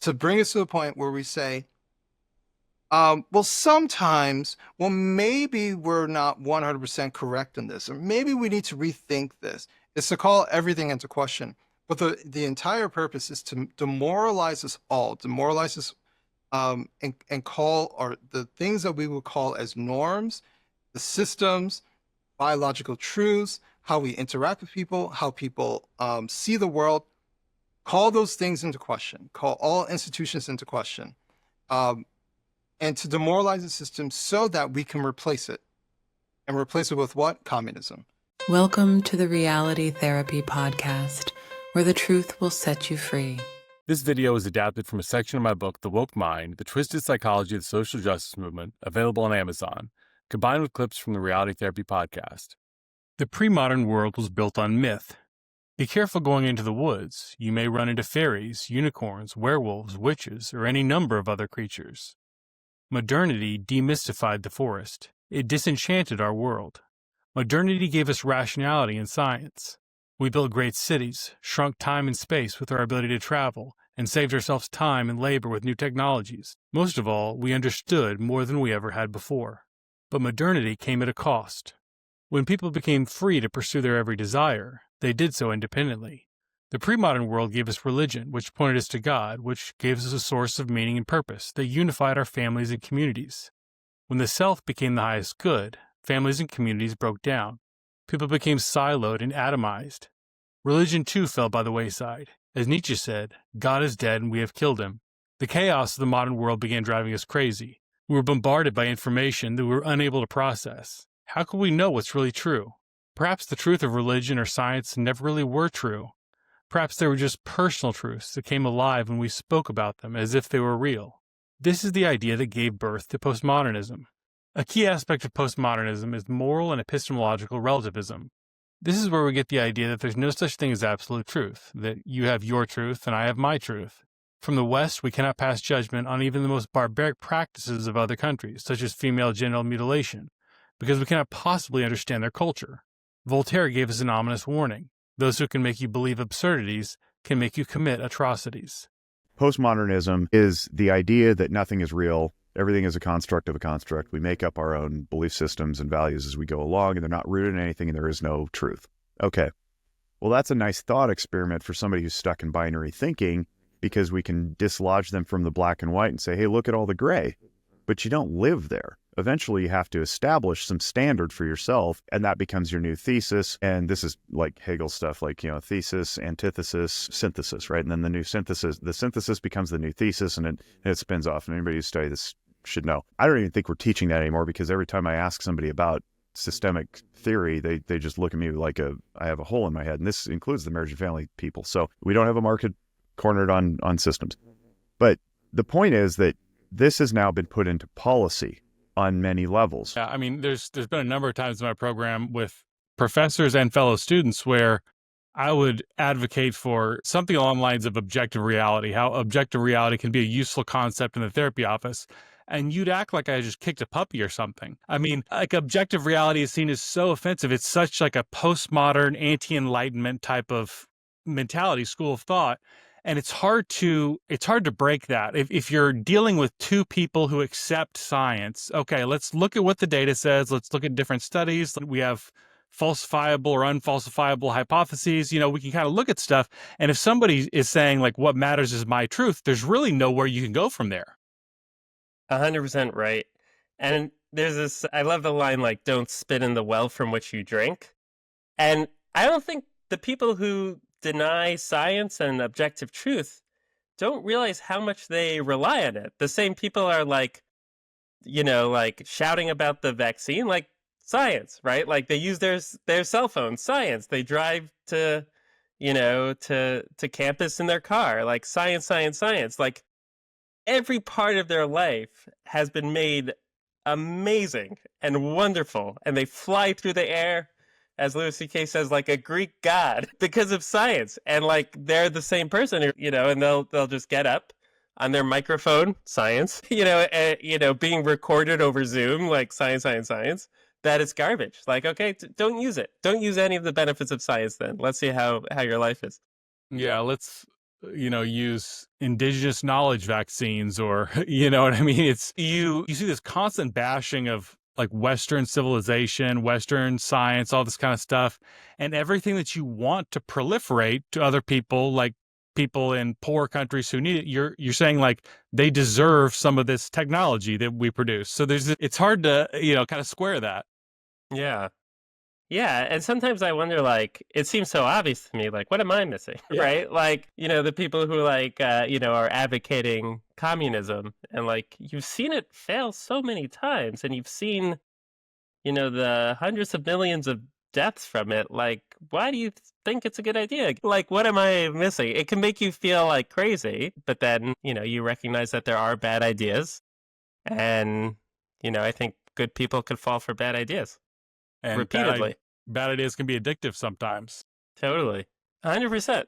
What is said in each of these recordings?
to bring us to the point where we say, well, sometimes, well, maybe we're not 100% correct in this, or maybe we need to rethink this. It's to call everything into question. But the entire purpose is to demoralize us all, demoralize us, and call or the things that we would call as norms, the systems, biological truths, how we interact with people, how people see the world, call those things into question, call all institutions into question. And to demoralize the system so that we can replace it. And replace it with what? Communism. Welcome to the Reality Therapy Podcast, where the truth will set you free. This video is adapted from a section of my book, The Woke Mind, The Twisted Psychology of the Social Justice Movement, available on Amazon, combined with clips from the Reality Therapy Podcast. The pre-modern world was built on myth. Be careful going into the woods. You may run into fairies, unicorns, werewolves, witches, or any number of other creatures. Modernity demystified the forest. It disenchanted our world. Modernity gave us rationality in science. We built great cities, shrunk time and space with our ability to travel, and saved ourselves time and labor with new technologies. Most of all, we understood more than we ever had before. But modernity came at a cost. When people became free to pursue their every desire, they did so independently. The pre-modern world gave us religion, which pointed us to God, which gave us a source of meaning and purpose that unified our families and communities. When the self became the highest good, families and communities broke down. People became siloed and atomized. Religion too fell by the wayside. As Nietzsche said, God is dead and we have killed him. The chaos of the modern world began driving us crazy. We were bombarded by information that we were unable to process. How could we know what's really true? Perhaps the truth of religion or science never really were true. Perhaps they were just personal truths that came alive when we spoke about them as if they were real. This is the idea that gave birth to postmodernism. A key aspect of postmodernism is moral and epistemological relativism. This is where we get the idea that there's no such thing as absolute truth, that you have your truth and I have my truth. From the West, we cannot pass judgment on even the most barbaric practices of other countries, such as female genital mutilation, because we cannot possibly understand their culture. Voltaire gave us an ominous warning. Those who can make you believe absurdities can make you commit atrocities. Postmodernism is the idea that nothing is real. Everything is a construct of a construct. We make up our own belief systems and values as we go along, and they're not rooted in anything, and there is no truth. Okay. Well, that's a nice thought experiment for somebody who's stuck in binary thinking, because we can dislodge them from the black and white and say, hey, look at all the gray. But you don't live there. Eventually, you have to establish some standard for yourself, and that becomes your new thesis. And this is like Hegel stuff, like, thesis, antithesis, synthesis, right? And then the synthesis becomes the new thesis, and it spins off. And anybody who studies this should know. I don't even think we're teaching that anymore, because every time I ask somebody about systemic theory, they just look at me like I have a hole in my head. And this includes the marriage and family people. So we don't have a market cornered on systems. But the point is that this has now been put into policy on many levels. Yeah, I mean, there's been a number of times in my program with professors and fellow students where I would advocate for something along the lines of objective reality, how objective reality can be a useful concept in the therapy office. And you'd act like I just kicked a puppy or something. I mean, like, objective reality is seen as so offensive. It's such like a postmodern, anti-enlightenment type of mentality, school of thought. And it's hard to break that. If you're dealing with two people who accept science, okay, let's look at what the data says. Let's look at different studies. We have falsifiable or unfalsifiable hypotheses. We can kind of look at stuff. And if somebody is saying, like, what matters is my truth, there's really nowhere you can go from there. 100% right. And there's this, I love the line, like, don't spit in the well from which you drink. And I don't think the people who deny science and objective truth don't realize how much they rely on it. The same people are like shouting about the vaccine, like, science, right? Like, they use their cell phone, science. They drive to campus in their car, like, science, science, science. Like, every part of their life has been made amazing and wonderful, and they fly through the air, as Louis C.K. says, like a Greek god, because of science. And, like, they're the same person, and they'll just get up on their microphone, science, being recorded over Zoom, like, science, science, science, that it's garbage. Like, okay, don't use it. Don't use any of the benefits of science then. Let's see how your life is. Yeah, let's use indigenous knowledge vaccines or, you know what I mean? It's you see this constant bashing of like Western civilization, Western science, all this kind of stuff, and everything that you want to proliferate to other people, like people in poor countries who need it. You're saying like they deserve some of this technology that we produce. So it's hard to, kind of square that. Yeah. Yeah, and sometimes I wonder, like, it seems so obvious to me, like, what am I missing, right? Like, the people who, like, are advocating communism, and, like, you've seen it fail so many times, and you've seen, the hundreds of millions of deaths from it. Like, why do you think it's a good idea? Like, what am I missing? It can make you feel, like, crazy, but then, you recognize that there are bad ideas, and, I think good people could fall for bad ideas. And repeatedly. Bad ideas can be addictive sometimes. Totally. 100%.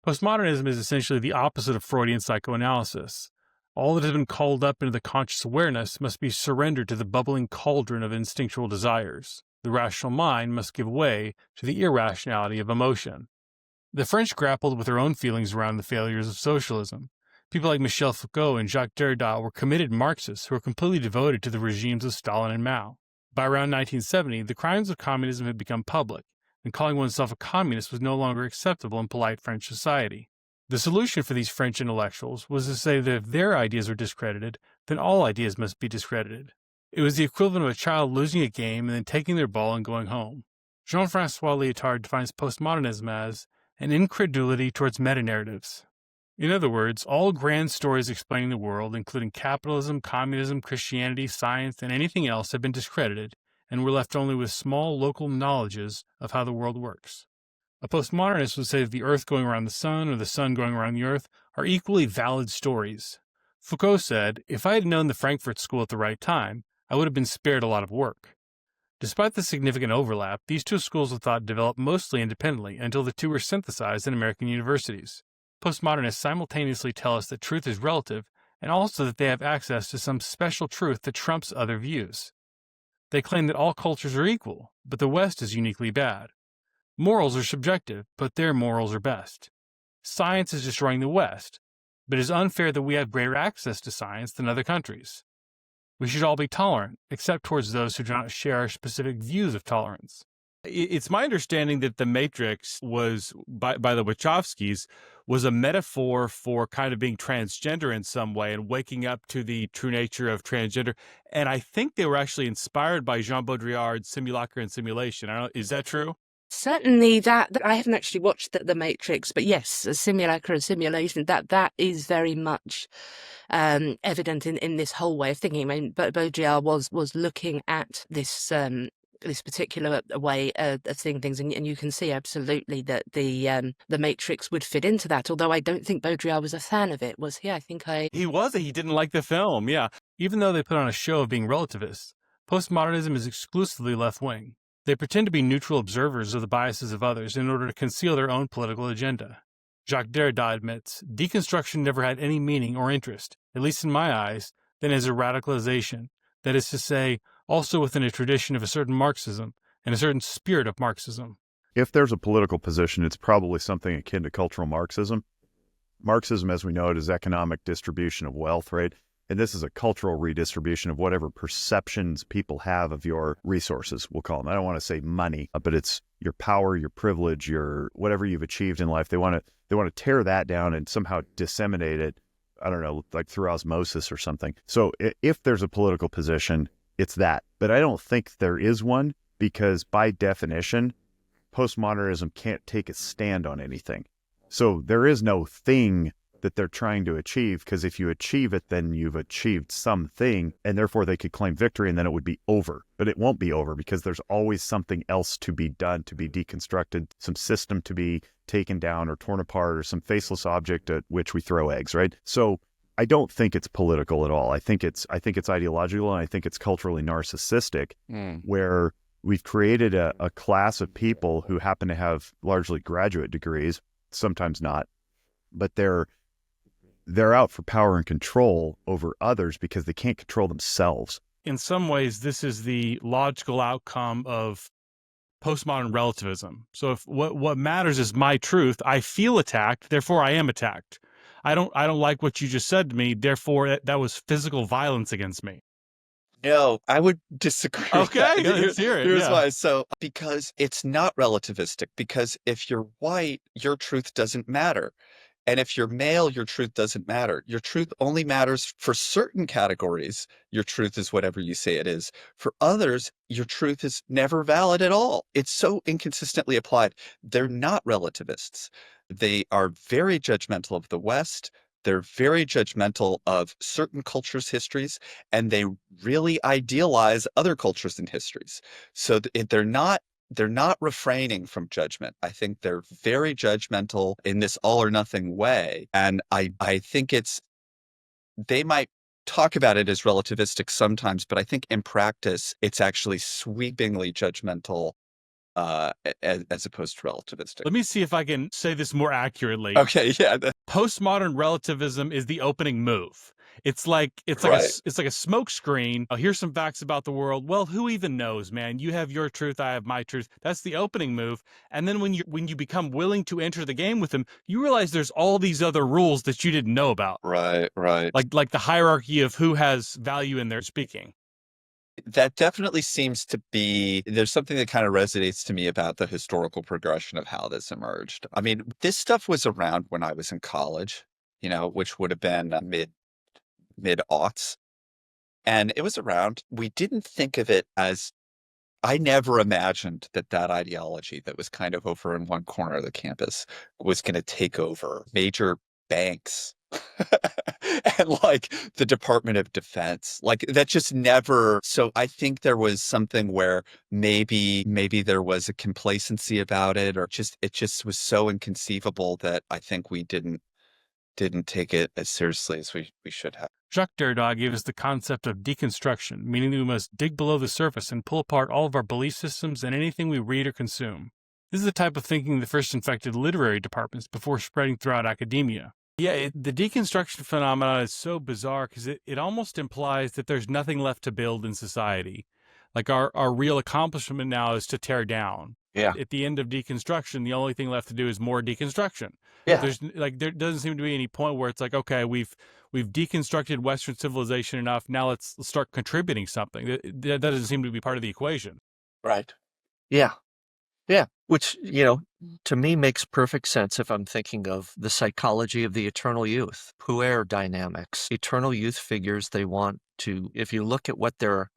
Postmodernism is essentially the opposite of Freudian psychoanalysis. All that has been called up into the conscious awareness must be surrendered to the bubbling cauldron of instinctual desires. The rational mind must give way to the irrationality of emotion. The French grappled with their own feelings around the failures of socialism. People like Michel Foucault and Jacques Derrida were committed Marxists who were completely devoted to the regimes of Stalin and Mao. By around 1970, the crimes of communism had become public, and calling oneself a communist was no longer acceptable in polite French society. The solution for these French intellectuals was to say that if their ideas were discredited, then all ideas must be discredited. It was the equivalent of a child losing a game and then taking their ball and going home. Jean-François Lyotard defines postmodernism as an incredulity towards meta-narratives. In other words, all grand stories explaining the world, including capitalism, communism, Christianity, science, and anything else, have been discredited, and we're left only with small local knowledges of how the world works. A postmodernist would say that the Earth going around the Sun or the Sun going around the Earth are equally valid stories. Foucault said, "If I had known the Frankfurt School at the right time, I would have been spared a lot of work." Despite the significant overlap, these two schools of thought developed mostly independently until the two were synthesized in American universities. Postmodernists simultaneously tell us that truth is relative and also that they have access to some special truth that trumps other views. They claim that all cultures are equal, but the West is uniquely bad. Morals are subjective, but their morals are best. Science is destroying the West, but it is unfair that we have greater access to science than other countries. We should all be tolerant, except towards those who do not share our specific views of tolerance. It's my understanding that The Matrix was, by the Wachowskis, was a metaphor for kind of being transgender in some way and waking up to the true nature of transgender. And I think they were actually inspired by Jean Baudrillard's Simulacra and Simulation. I don't know, is that true? Certainly that I haven't actually watched The Matrix, but yes, a Simulacra and Simulation, that is very much evident in this whole way of thinking. I mean, Baudrillard was looking at this particular way of seeing things, and you can see absolutely that the Matrix would fit into that. Although I don't think Baudrillard was a fan of it, was he? He was. He didn't like the film. Yeah, even though they put on a show of being relativists, postmodernism is exclusively left-wing. They pretend to be neutral observers of the biases of others in order to conceal their own political agenda. Jacques Derrida admits, deconstruction never had any meaning or interest, at least in my eyes, than as a radicalization, that is to say, also within a tradition of a certain Marxism and a certain spirit of Marxism. If there's a political position, it's probably something akin to cultural Marxism. Marxism, as we know it, is economic distribution of wealth, right? And this is a cultural redistribution of whatever perceptions people have of your resources, we'll call them. I don't want to say money, but it's your power, your privilege, your whatever you've achieved in life. They want to tear that down and somehow disseminate it, I don't know, like through osmosis or something. So if there's a political position, it's that. But I don't think there is one because by definition, postmodernism can't take a stand on anything. So there is no thing that they're trying to achieve, because if you achieve it, then you've achieved something, and therefore they could claim victory, and then it would be over. But it won't be over because there's always something else to be done, to be deconstructed, some system to be taken down or torn apart, or some faceless object at which we throw eggs, right? So I don't think it's political at all. I think it's ideological, and I think it's culturally narcissistic, where we've created a class of people who happen to have largely graduate degrees, sometimes not, but they're out for power and control over others because they can't control themselves. In some ways, this is the logical outcome of postmodern relativism. So if what matters is my truth, I feel attacked, therefore I am attacked. I don't like what you just said to me, therefore that was physical violence against me. No, I would disagree with that. Okay, let's hear it. Here's Yeah. why. So, because it's not relativistic, because if you're white, your truth doesn't matter. And if you're male, your truth doesn't matter. Your truth only matters for certain categories. Your truth is whatever you say it is. For others, your truth is never valid at all. It's so inconsistently applied. They're not relativists. They are very judgmental of the West. They're very judgmental of certain cultures' histories, and they really idealize other cultures and histories. So they're not refraining from judgment. I think they're very judgmental in this all or nothing way. And I think they might talk about it as relativistic sometimes, but I think in practice, it's actually sweepingly judgmental as opposed to relativistic. Let me see if I can say this more accurately. Okay, yeah. Postmodern relativism is the opening move. It's like Right. a smoke screen. Oh, here's some facts about the world. Well, who even knows, man? You have your truth, I have my truth. That's the opening move. And then when you become willing to enter the game with them, you realize there's all these other rules that you didn't know about. Right. Like the hierarchy of who has value in their speaking. That definitely seems to be, there's something that kind of resonates to me about the historical progression of how this emerged. I mean, this stuff was around when I was in college, which would have been mid-aughts. And it was around. We didn't think of it as, I never imagined that ideology that was kind of over in one corner of the campus was going to take over major banks and like the Department of Defense. Like that just never. So I think there was something where maybe there was a complacency about it, or it just was so inconceivable that I think we didn't take it as seriously as we should have. Jacques Derrida gave us the concept of deconstruction, meaning that we must dig below the surface and pull apart all of our belief systems and anything we read or consume. This is the type of thinking that first infected literary departments before spreading throughout academia. Yeah, the deconstruction phenomenon is so bizarre because it almost implies that there's nothing left to build in society. Like our real accomplishment now is to tear down. Yeah. At the end of deconstruction, the only thing left to do is more deconstruction. Yeah. There doesn't seem to be any point where it's like, okay, we've deconstructed Western civilization enough. Now let's start contributing something. That doesn't seem to be part of the equation. Right. Yeah. Which, to me makes perfect sense if I'm thinking of the psychology of the eternal youth, puer dynamics. Eternal youth figures, they want to, if you look at what they're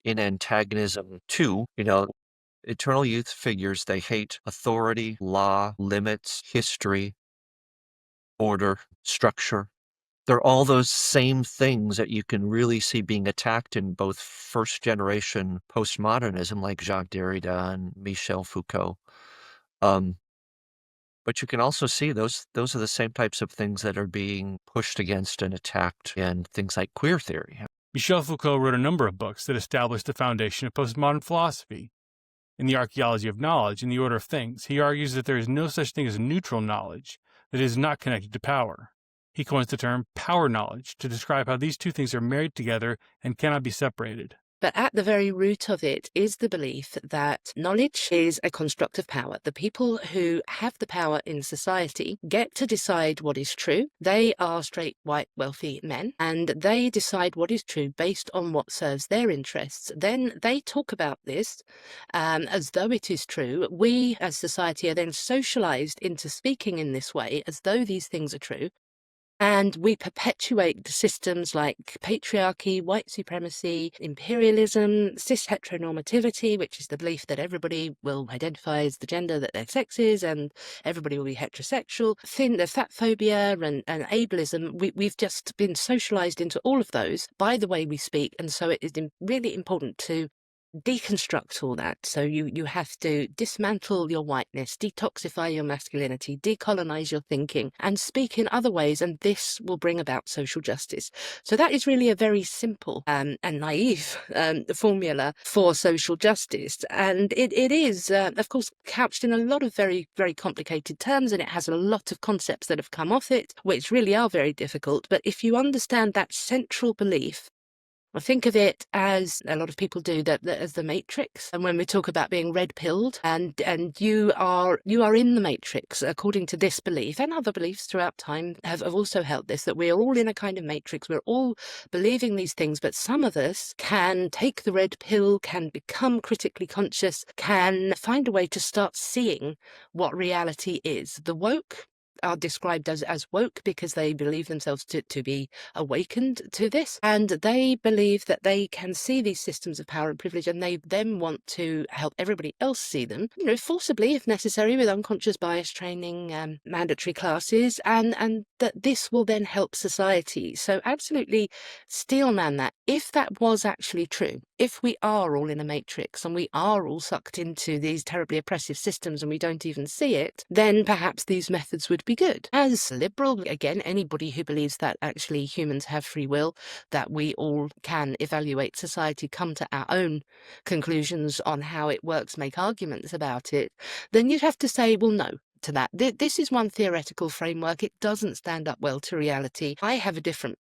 in antagonism to, eternal youth figures, they hate authority, law, limits, history, order, structure. They're all those same things that you can really see being attacked in both first-generation postmodernism like Jacques Derrida and Michel Foucault. But you can also see those are the same types of things that are being pushed against and attacked in things like queer theory. Michel Foucault wrote a number of books that established the foundation of postmodern philosophy. In The Archaeology of Knowledge and The Order of Things, he argues that there is no such thing as neutral knowledge that is not connected to power. He coins the term power knowledge to describe how these two things are married together and cannot be separated. But at the very root of it is the belief that knowledge is a construct of power. The people who have the power in society get to decide what is true. They are straight, white, wealthy men, and they decide what is true based on what serves their interests. Then they talk about this as though it is true. We, as society, are then socialized into speaking in this way as though these things are true. And we perpetuate systems like patriarchy, white supremacy, imperialism, cis heteronormativity, which is the belief that everybody will identify as the gender that their sex is and everybody will be heterosexual. The fat phobia and ableism, we've just been socialized into all of those by the way we speak. And so it is really important to deconstruct all that. So you have to dismantle your whiteness, detoxify your masculinity, decolonize your thinking, and speak in other ways, and this will bring about social justice. So that is really a very simple and naive formula for social justice, and it is, of course, couched in a lot of very, very complicated terms, and it has a lot of concepts that have come off it, which really are very difficult. But if you understand that central belief I think of it as a lot of people do that as the matrix. And when we talk about being red pilled, and you are in the matrix, according to this belief, and other beliefs throughout time have also held this, that we are all in a kind of matrix. We're all believing these things, but some of us can take the red pill, can become critically conscious, can find a way to start seeing what reality is. The woke are described as woke because they believe themselves to be awakened to this, and they believe that they can see these systems of power and privilege, and they then want to help everybody else see them, forcibly if necessary, with unconscious bias training, mandatory classes, and that this will then help society. So absolutely steelman that. If that was actually true, if we are all in a matrix and we are all sucked into these terribly oppressive systems and we don't even see it, then perhaps these methods would be good. As liberal, again, anybody who believes that actually humans have free will, that we all can evaluate society, come to our own conclusions on how it works, make arguments about it, then you'd have to say, well, no to that. This is one theoretical framework. It doesn't stand up well to reality. I have a different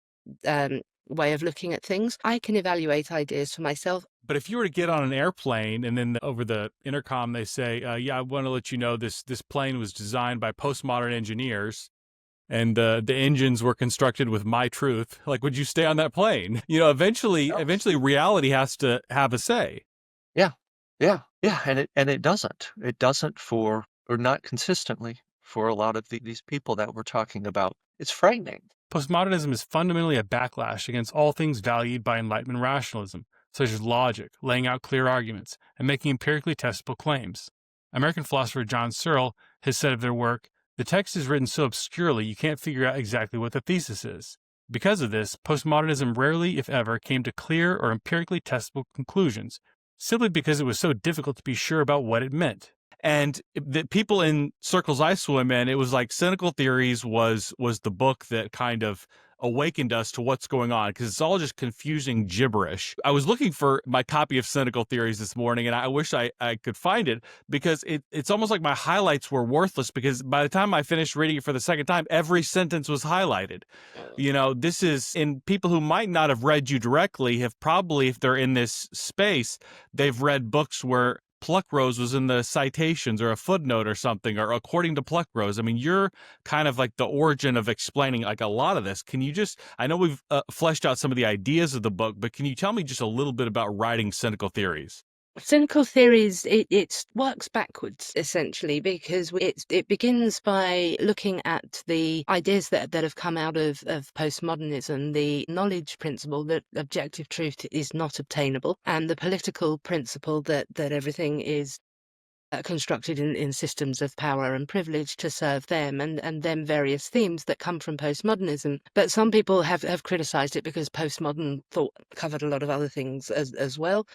way of looking at things. I can evaluate ideas for myself. But if you were to get on an airplane and then over the intercom they say, yeah, I want to let you know this plane was designed by postmodern engineers and the engines were constructed with my truth, like, would you stay on that plane? Eventually reality has to have a say. Yeah. And it doesn't. It doesn't or not consistently for a lot of these people that we're talking about. It's frightening. Postmodernism is fundamentally a backlash against all things valued by Enlightenment rationalism, such as logic, laying out clear arguments, and making empirically testable claims. American philosopher John Searle has said of their work, the text is written so obscurely you can't figure out exactly what the thesis is. Because of this, postmodernism rarely, if ever, came to clear or empirically testable conclusions, simply because it was so difficult to be sure about what it meant. And the people in circles I swim in, it was like Cynical Theories was the book that kind of awakened us to what's going on, because it's all just confusing gibberish. I was looking for my copy of Cynical Theories this morning, and I wish I could find it, because it's almost like my highlights were worthless, because by the time I finished reading it for the second time, every sentence was highlighted. This is, and people who might not have read you directly have probably, if they're in this space, they've read books where Pluckrose was in the citations or a footnote or something, or according to Pluckrose. I mean, you're kind of like the origin of explaining like a lot of this. Can you just, I know we've fleshed out some of the ideas of the book, but can you tell me just a little bit about writing Cynical Theories? Cynical Theories, it works backwards, essentially, because it begins by looking at the ideas that have come out of postmodernism, the knowledge principle that objective truth is not obtainable, and the political principle that everything is constructed in systems of power and privilege to serve them, and then various themes that come from postmodernism. But some people have criticised it because postmodern thought covered a lot of other things as well.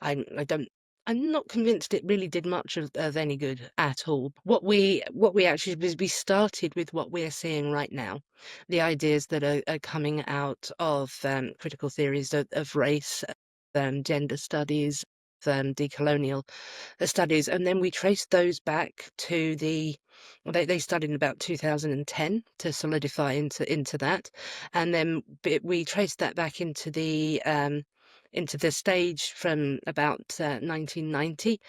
I'm not convinced it really did much of any good at all. What we actually did is we started with what we're seeing right now, the ideas that are coming out of critical theories of race, gender studies, decolonial studies, and then we traced those back to they started in about 2010 to solidify into that, and then we traced that back into the stage from about 1990,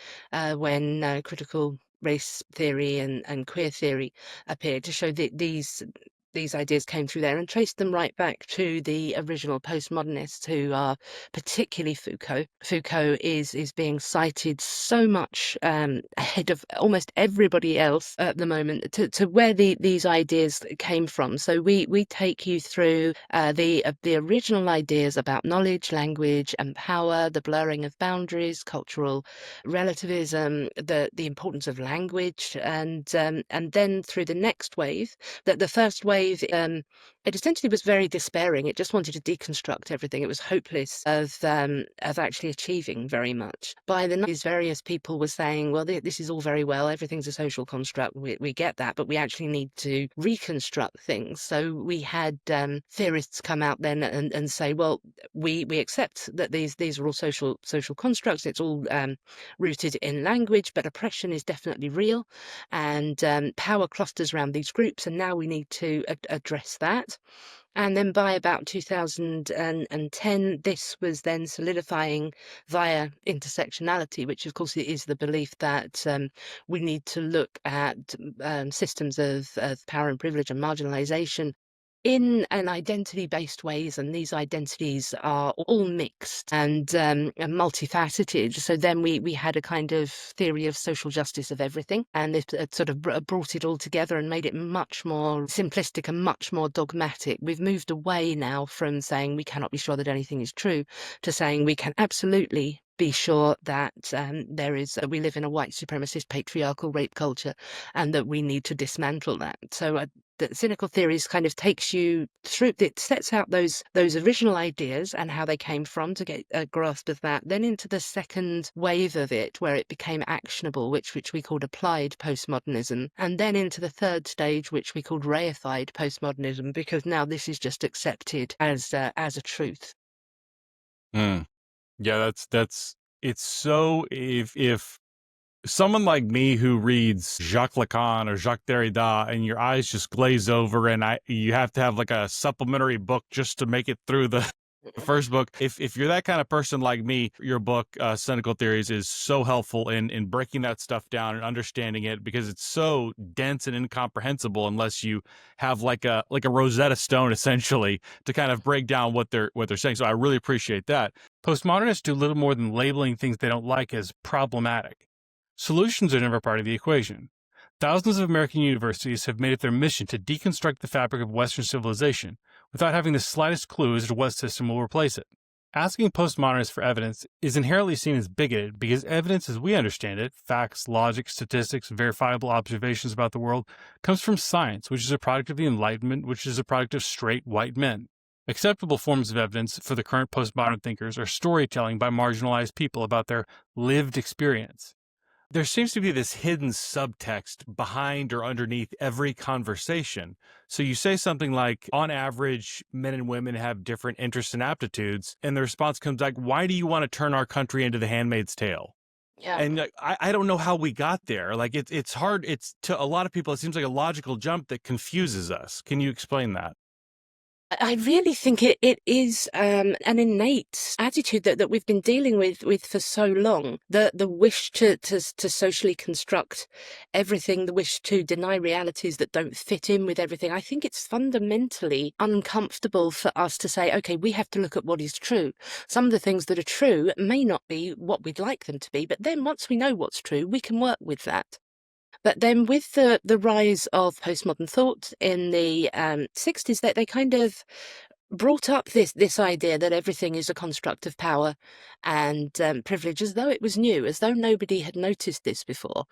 when critical race theory and queer theory appeared, to show that these ideas came through there, and traced them right back to the original postmodernists, who are particularly Foucault. Foucault is being cited so much ahead of almost everybody else at the moment to where these ideas came from. So we take you through the original ideas about knowledge, language, and power, the blurring of boundaries, cultural relativism, the importance of language, and then through the next wave, that the first wave, it essentially was very despairing. It just wanted to deconstruct everything. It was hopeless of actually achieving very much. By the 90s, various people were saying, well, this is all very well, everything's a social construct, we get that, but we actually need to reconstruct things. So we had theorists come out then and say, well, we accept that these are all social constructs, it's all rooted in language, but oppression is definitely real, and power clusters around these groups, and now we need to address that. And then by about 2010, this was then solidifying via intersectionality, which of course is the belief that we need to look at systems of power and privilege and marginalization in an identity-based ways, and these identities are all mixed and multifaceted. So then we had a kind of theory of social justice of everything, and it sort of brought it all together and made it much more simplistic and much more dogmatic. We've moved away now from saying we cannot be sure that anything is true to saying we can absolutely be sure that we live in a white supremacist patriarchal rape culture, and that we need to dismantle that. So the cynical theories kind of takes you through, it sets out those original ideas and how they came from to get a grasp of that, then into the second wave of it where it became actionable, which we called applied postmodernism, and then into the third stage, which we called reified postmodernism, because now this is just accepted as a truth. Yeah, it's so, if someone like me who reads Jacques Lacan or Jacques Derrida and your eyes just glaze over and you have to have like a supplementary book just to make it through the first book. If you're that kind of person like me, your book, Cynical Theories, is so helpful in breaking that stuff down and understanding it, because it's so dense and incomprehensible unless you have like a Rosetta Stone essentially to kind of break down what they're saying. So I really appreciate that. Postmodernists do little more than labeling things they don't like as problematic. Solutions are never part of the equation. Thousands of American universities have made it their mission to deconstruct the fabric of Western civilization without having the slightest clue as to what system will replace it. Asking postmodernists for evidence is inherently seen as bigoted because evidence as we understand it, facts, logic, statistics, verifiable observations about the world, comes from science, which is a product of the Enlightenment, which is a product of straight white men. Acceptable forms of evidence for the current postmodern thinkers are storytelling by marginalized people about their lived experience. There seems to be this hidden subtext behind or underneath every conversation. So you say something like, on average, men and women have different interests and aptitudes, and the response comes like, why do you want to turn our country into the Handmaid's Tale? Yeah. And I don't know how we got there. Like it's hard. It's, to a lot of people, it seems like a logical jump that confuses us. Can you explain that? I really think it is an innate attitude that we've been dealing with for so long. The wish to socially construct everything, the wish to deny realities that don't fit in with everything. I think it's fundamentally uncomfortable for us to say, okay, we have to look at what is true. Some of the things that are true may not be what we'd like them to be, but then once we know what's true, we can work with that. But then with the rise of postmodern thought in the 60s, they kind of brought up this idea that everything is a construct of power and privilege, as though it was new, as though nobody had noticed this before,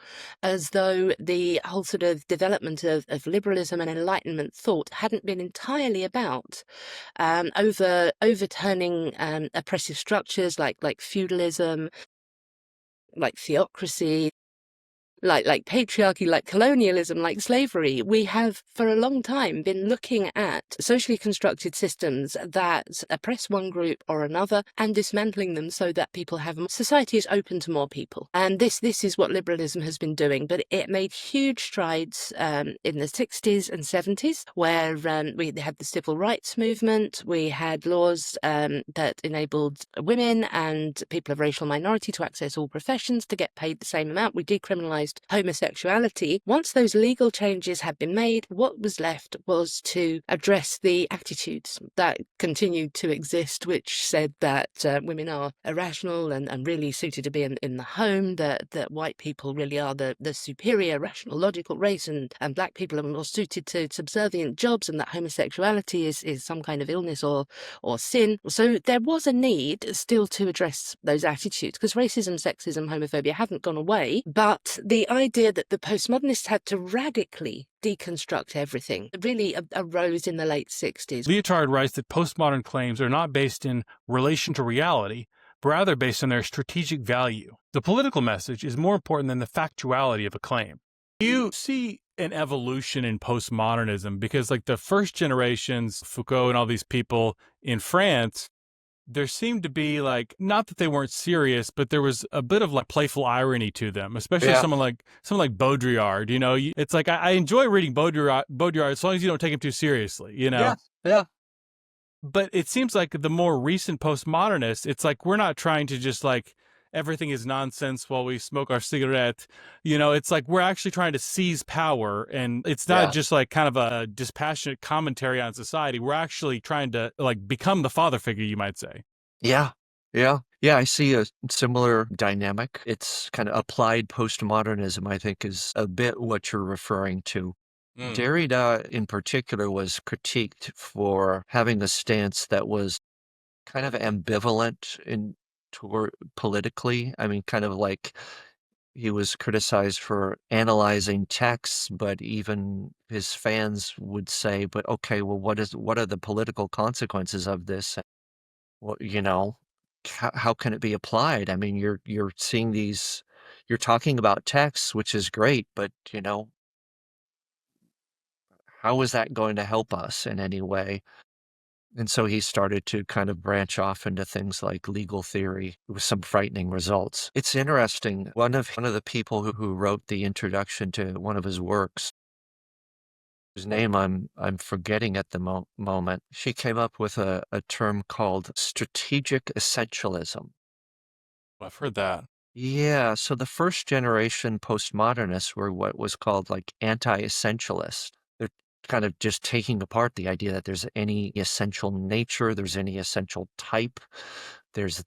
as though the whole sort of development of liberalism and Enlightenment thought hadn't been entirely about overturning oppressive structures like feudalism, like theocracy, like patriarchy, like colonialism, like slavery. We have for a long time been looking at socially constructed systems that oppress one group or another and dismantling them so that people have society is open to more people. And this is what liberalism has been doing. But it made huge strides in the 60s and 70s, where we had the civil rights movement. We had laws that enabled women and people of racial minority to access all professions, to get paid the same amount. We decriminalized homosexuality. Once those legal changes had been made, what was left was to address the attitudes that continued to exist, which said that women are irrational and really suited to be in the home, that white people really are the superior rational logical race, and black people are more suited to subservient jobs, and that homosexuality is some kind of illness or sin. So there was a need still to address those attitudes, because racism, sexism, homophobia hadn't gone away, but the idea that the postmodernists had to radically deconstruct everything really arose in the late 60s. Leotard writes that postmodern claims are not based in relation to reality, but rather based on their strategic value. The political message is more important than the factuality of a claim. You see an evolution in postmodernism because, like, the first generations, Foucault and all these people in France, there seemed to be, like, not that they weren't serious, but there was a bit of like playful irony to them, especially someone like Baudrillard. You know, it's like I enjoy reading Baudrillard as long as you don't take him too seriously. You know, Yeah. But it seems like the more recent postmodernists, it's like we're not trying to just like everything is nonsense while we smoke our cigarette. It's like we're actually trying to seize power, and it's not Yeah. just like kind of a dispassionate commentary on society. We're actually trying to like become the father figure, you might say. Yeah. Yeah. Yeah. I see a similar dynamic. It's kind of applied postmodernism, I think, is a bit what you're referring to. Derrida, in particular, was critiqued for having a stance that was kind of ambivalent toward politically. I mean, kind of like he was criticized for analyzing texts, but even his fans would say, "But okay, well, what are the political consequences of this? Well, how can it be applied? I mean, you're seeing these, you're talking about texts, which is great, but how is that going to help us in any way?" And so he started to kind of branch off into things like legal theory with some frightening results. It's interesting. One of the people who wrote the introduction to one of his works, whose name I'm forgetting at the moment, she came up with a term called strategic essentialism. I've heard that. Yeah, so the first generation postmodernists were what was called like anti-essentialist. They're kind of just taking apart the idea that there's any essential nature, there's any essential type, there's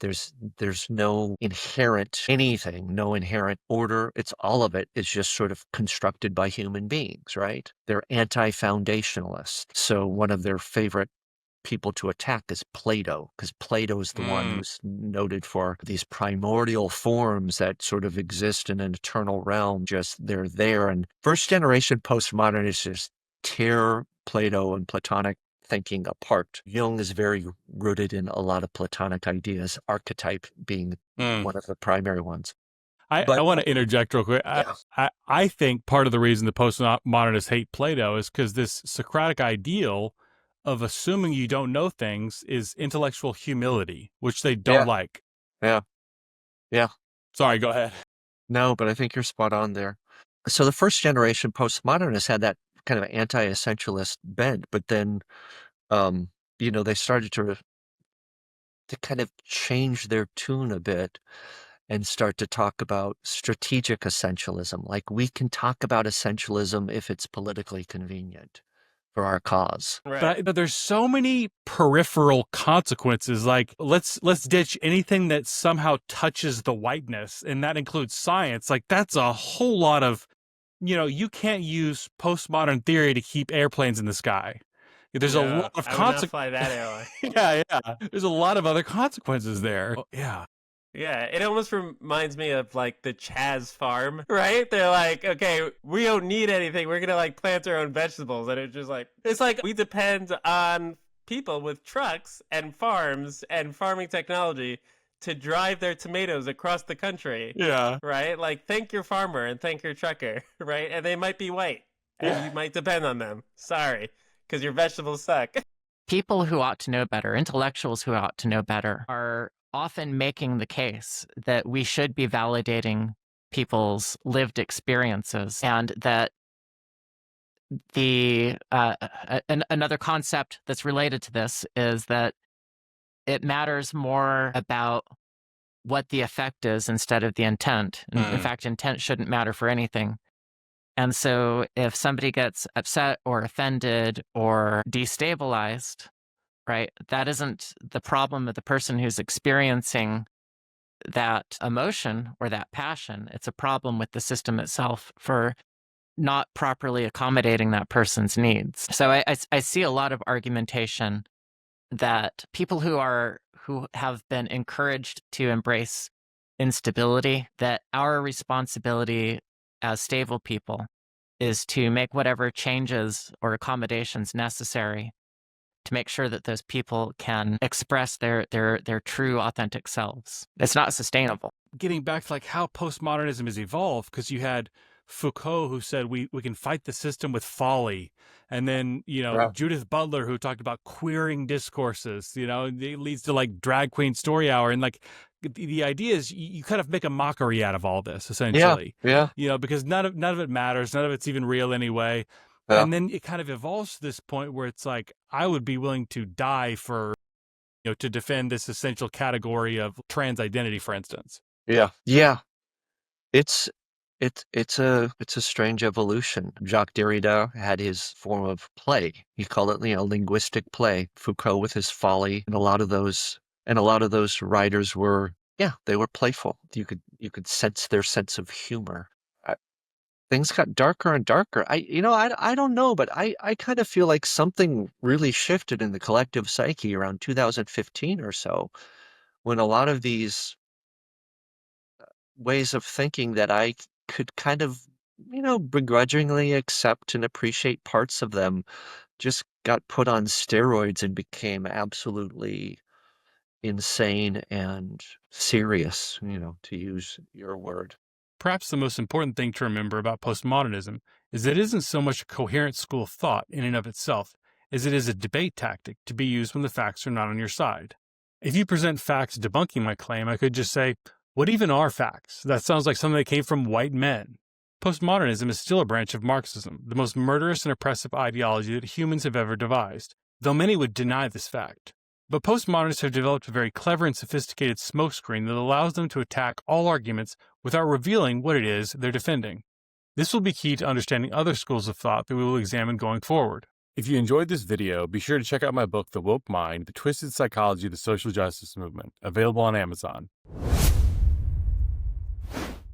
no inherent anything, no inherent order. It's all of it is just sort of constructed by human beings, right? They're anti-foundationalist. So one of their favorite people to attack is Plato, because Plato is the one who's noted for these primordial forms that sort of exist in an eternal realm, just they're there. And first generation postmodernists just tear Plato and Platonic thinking apart. Jung is very rooted in a lot of Platonic ideas, archetype being one of the primary ones. I But want to interject real quick. yeah, I think part of the reason the postmodernists hate Plato is because this Socratic ideal of assuming you don't know things is intellectual humility, which they don't yeah, like. yeah, yeah. Sorry, go ahead. No, but I think you're spot on there. So the first generation postmodernists had that kind of anti-essentialist bent, but then, they started to kind of change their tune a bit and start to talk about strategic essentialism. Like we can talk about essentialism if it's politically convenient for our cause. Right. But there's so many peripheral consequences. Like let's ditch anything that somehow touches the whiteness, and that includes science. Like that's a whole lot of, you can't use postmodern theory to keep airplanes in the sky. There's a lot of I would not fly that airline. yeah. There's a lot of other consequences there. Oh, yeah. Yeah, it almost reminds me of like the Chaz farm, right? They're like, okay, we don't need anything. We're gonna like plant our own vegetables, and it's like we depend on people with trucks and farms and farming technology to drive their tomatoes across the country. Yeah. Right? Like, thank your farmer and thank your trucker, right? And they might be white, and you might depend on them. Sorry, because your vegetables suck. People who ought to know better, intellectuals who ought to know better, are often making the case that we should be validating people's lived experiences, and that another concept that's related to this is that it matters more about what the effect is instead of the intent. In fact, intent shouldn't matter for anything. And so if somebody gets upset or offended or destabilized, right, that isn't the problem of the person who's experiencing that emotion or that passion. It's a problem with the system itself for not properly accommodating that person's needs. So I see a lot of argumentation that people who have been encouraged to embrace instability, that our responsibility as stable people is to make whatever changes or accommodations necessary to make sure that those people can express their true, authentic selves. It's not sustainable. Getting back to like how postmodernism has evolved, because you had Foucault who said we can fight the system with folly, and then Judith Butler who talked about queering discourses. It leads to like drag queen story hour, and like the idea is you kind of make a mockery out of all this essentially. Yeah. Because none of it matters, none of it's even real anyway. And then it kind of evolves to this point where it's like, I would be willing to die for, to defend this essential category of trans identity, for instance. Yeah. It's a strange evolution. Jacques Derrida had his form of play. He called it, linguistic play. Foucault with his folly, and a lot of those writers were, they were playful. You could sense their sense of humor. Things got darker and darker. I don't know, but I kind of feel like something really shifted in the collective psyche around 2015 or so, when a lot of these ways of thinking that I could kind of, begrudgingly accept and appreciate parts of them just got put on steroids and became absolutely insane and serious, to use your word. Perhaps the most important thing to remember about postmodernism is that it isn't so much a coherent school of thought in and of itself as it is a debate tactic to be used when the facts are not on your side. If you present facts debunking my claim, I could just say, what even are facts? That sounds like something that came from white men. Postmodernism is still a branch of Marxism, the most murderous and oppressive ideology that humans have ever devised, though many would deny this fact. But postmodernists have developed a very clever and sophisticated smokescreen that allows them to attack all arguments without revealing what it is they're defending. This will be key to understanding other schools of thought that we will examine going forward. If you enjoyed this video, be sure to check out my book, The Woke Mind, The Twisted Psychology of the Social Justice Movement, available on Amazon.